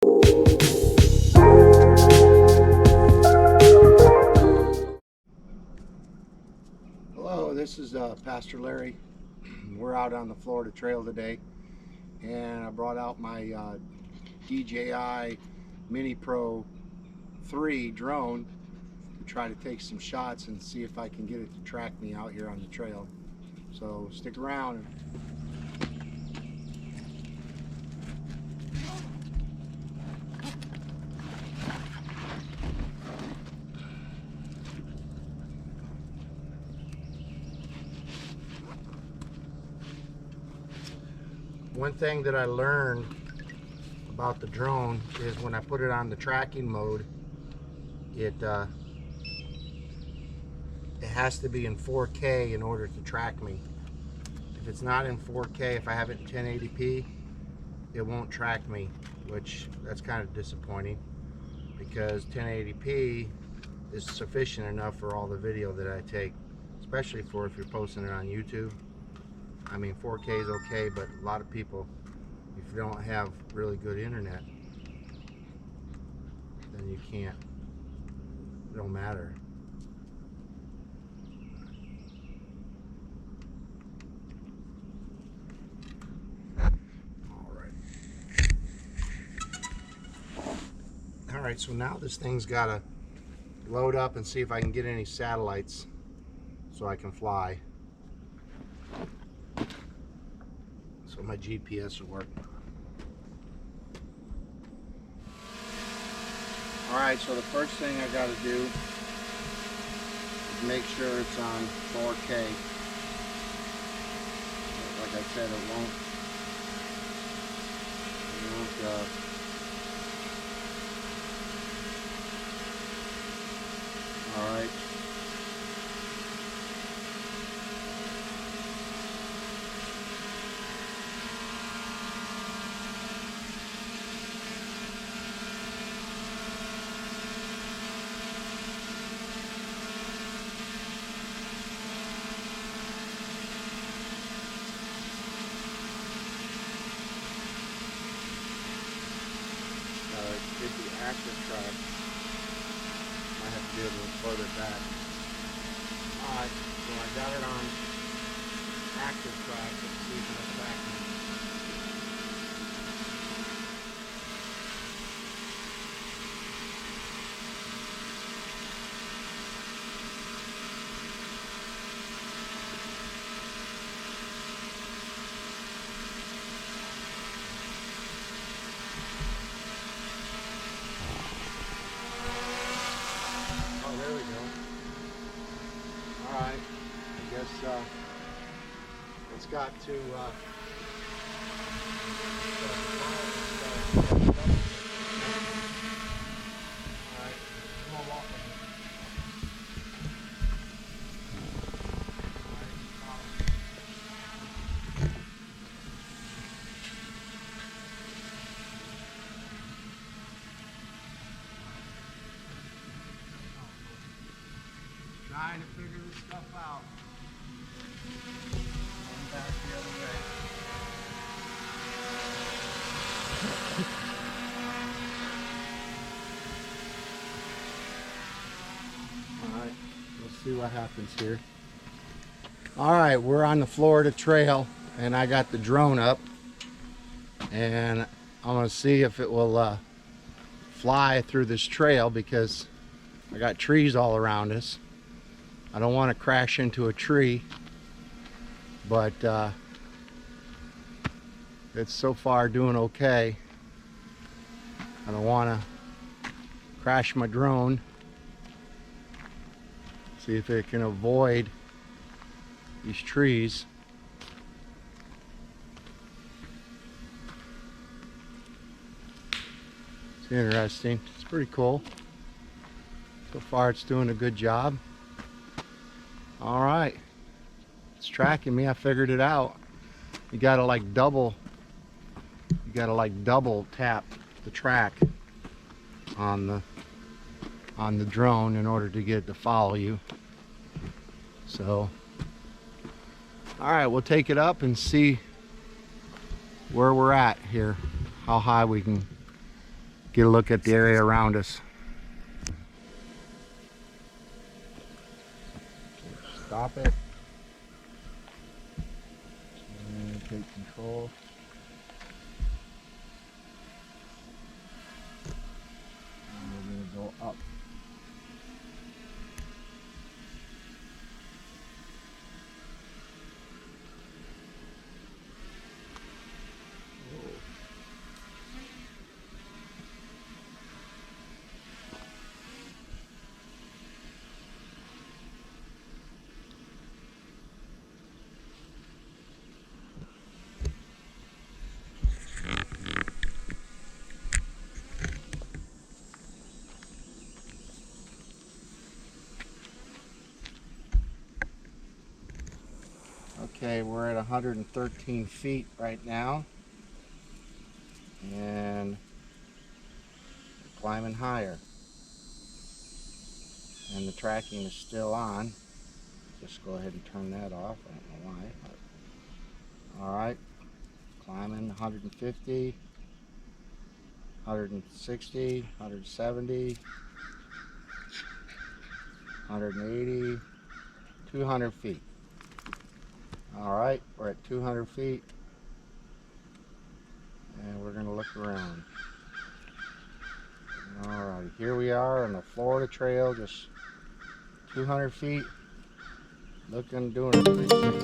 Hello, this is Pastor Larry. We're out on the Florida Trail today, and I brought out my DJI Mini Pro 3 drone to try to take some shots and see if I can get it to track me out here on the trail. So stick around. One thing that I learned about the drone is when I put it on the tracking mode, it has to be in 4K in order to track me. If it's not in 4K, if I have it in 1080p, it won't track me, which that's kind of disappointing, because 1080p is sufficient enough for all the video that I take, especially for if you're posting it on YouTube. I mean, 4K is okay, but a lot of people, if you don't have really good internet, then you can't, it don't matter. All right, so now this thing's got to load up and see if I can get any satellites so I can fly. So my GPS will work. Alright, so the first thing I got to do is make sure it's on 4K. Like I said, it won't alright. Get the active track. Might have to be a little further back. Alright, so I got it on active track. Let's see if it'll track me. Alright, I guess it's got to alright, come on, walk with me. Trying to figure this stuff out. Going back the other way. Alright, let's see what happens here. Alright, we're on the Florida Trail and I got the drone up and I'm going to see if it will fly through this trail, because I got trees all around us. I don't want to crash into a tree, but it's so far doing okay. I don't want to crash my drone. See if it can avoid these trees. It's interesting. It's pretty cool. So far it's doing a good job. All right, it's tracking me. I figured it out. You gotta like double tap the track on the drone in order to get it to follow you. So all right, we'll take it up and see where we're at here, how high we can get a look at the area around us. Stop it. And take control. And we're going to go up. Okay, we're at 113 feet right now, and we're climbing higher, and the tracking is still on. Just go ahead and turn that off. I don't know why, but all right, climbing 150, 160, 170, 180, 200 feet. All right, we're at 200 feet, and we're gonna look around. All right, here we are on the Florida Trail, just 200 feet, looking, doing it pretty safe.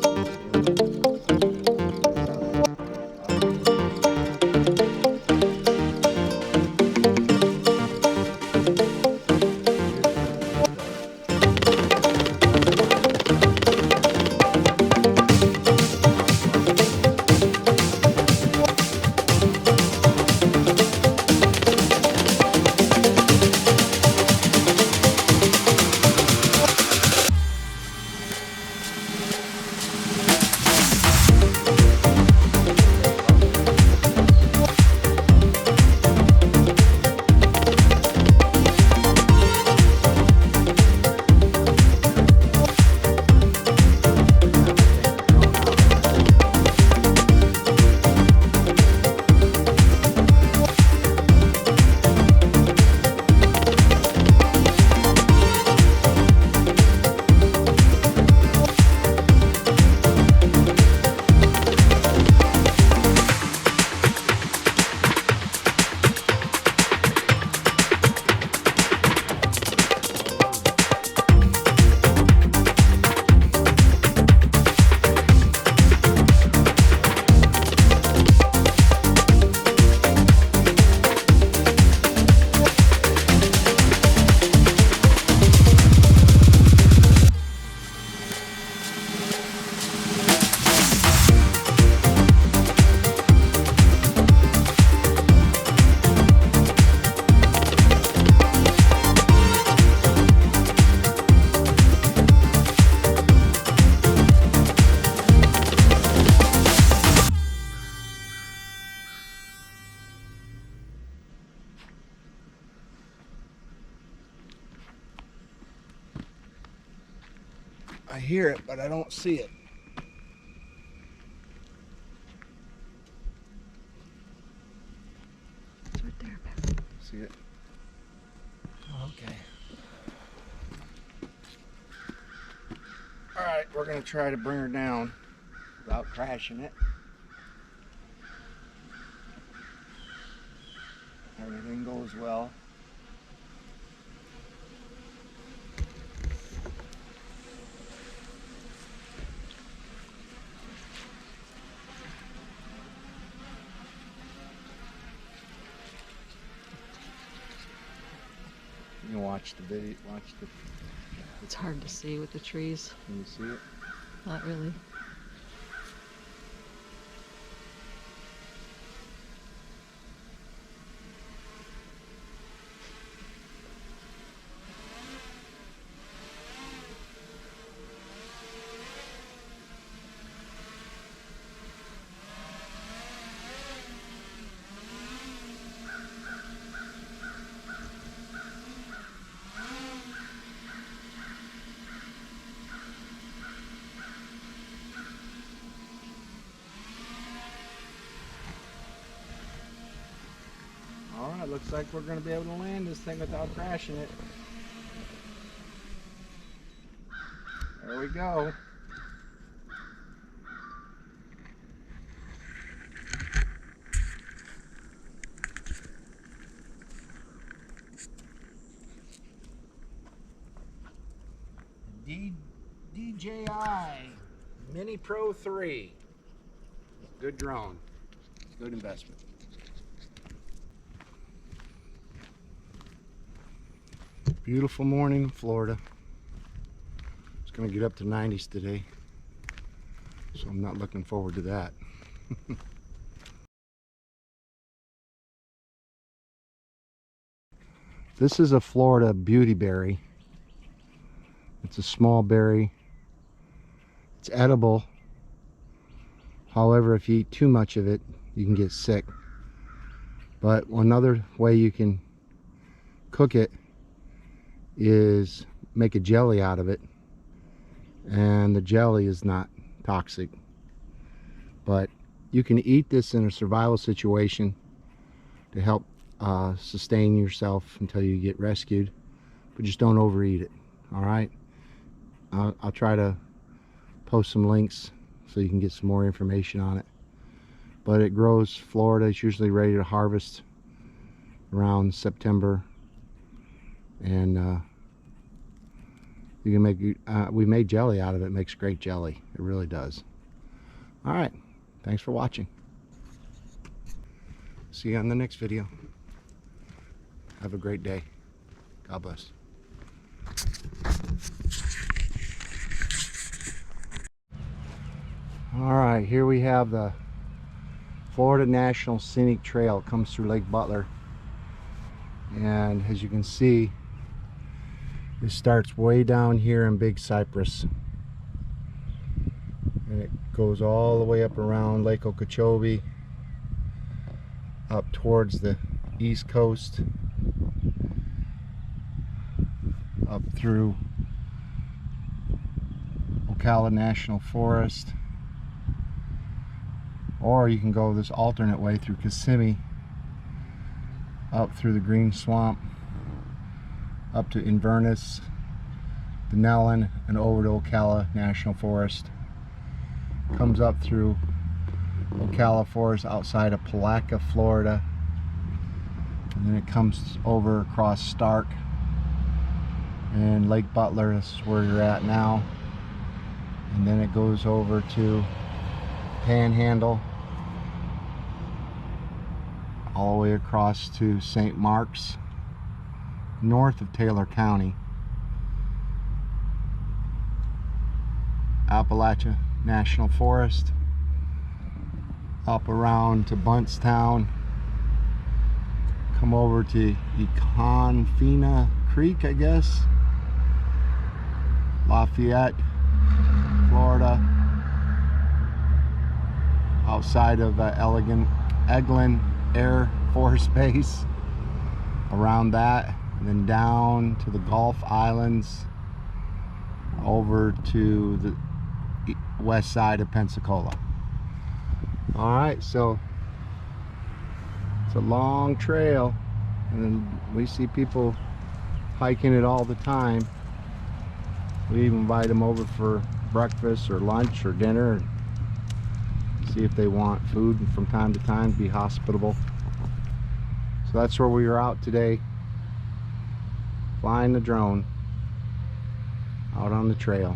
I hear it, but I don't see it. It's right there. See it? Okay. All right, we're gonna try to bring her down without crashing it. Everything goes well. You can watch the video, It's hard to see with the trees. can you see it? Not really. looks like we're going to be able to land this thing without crashing it. There we go. DJI Mini Pro 3. Good drone. Good investment. Beautiful morning in Florida. It's going to get up to 90s today, so I'm not looking forward to that. This is a Florida beauty berry. It's a small berry. It's edible. However, if you eat too much of it, you can get sick. But another way you can cook it is make a jelly out of it, and the jelly is not toxic. But you can eat this in a survival situation to help sustain yourself until you get rescued, but just don't overeat it. All right, I'll try to post some links so you can get some more information on it. But it grows Florida. It's usually ready to harvest around September, and you can make we made jelly out of it. It makes great jelly. It really does. All right, thanks for watching. See you on the next video. Have a great day. God bless. All right, here we have the Florida National Scenic Trail. It comes through Lake Butler, and as you can see, it starts way down here in Big Cypress, and it goes all the way up around Lake Okeechobee, up towards the East Coast, up through Ocala National Forest, or you can go this alternate way through Kissimmee, up through the Green Swamp, up to Inverness, Denellen, and over to Ocala National Forest. Comes up through Ocala Forest outside of Palatka, Florida, and then it comes over across Stark and Lake Butler. This is where you're at now, and then it goes over to Panhandle, all the way across to St. Marks, north of Taylor County. Appalachia National Forest, up around to Buntstown, come over to Econfina Creek, I guess, Lafayette, Florida, outside of Eglin Air Force Base, around that, and then down to the Gulf Islands, over to the west side of Pensacola. All right, so it's a long trail, and we see people hiking it all the time. We even invite them over for breakfast or lunch or dinner, and see if they want food, and from time to time be hospitable. So that's where we were out today, flying the drone out on the trail.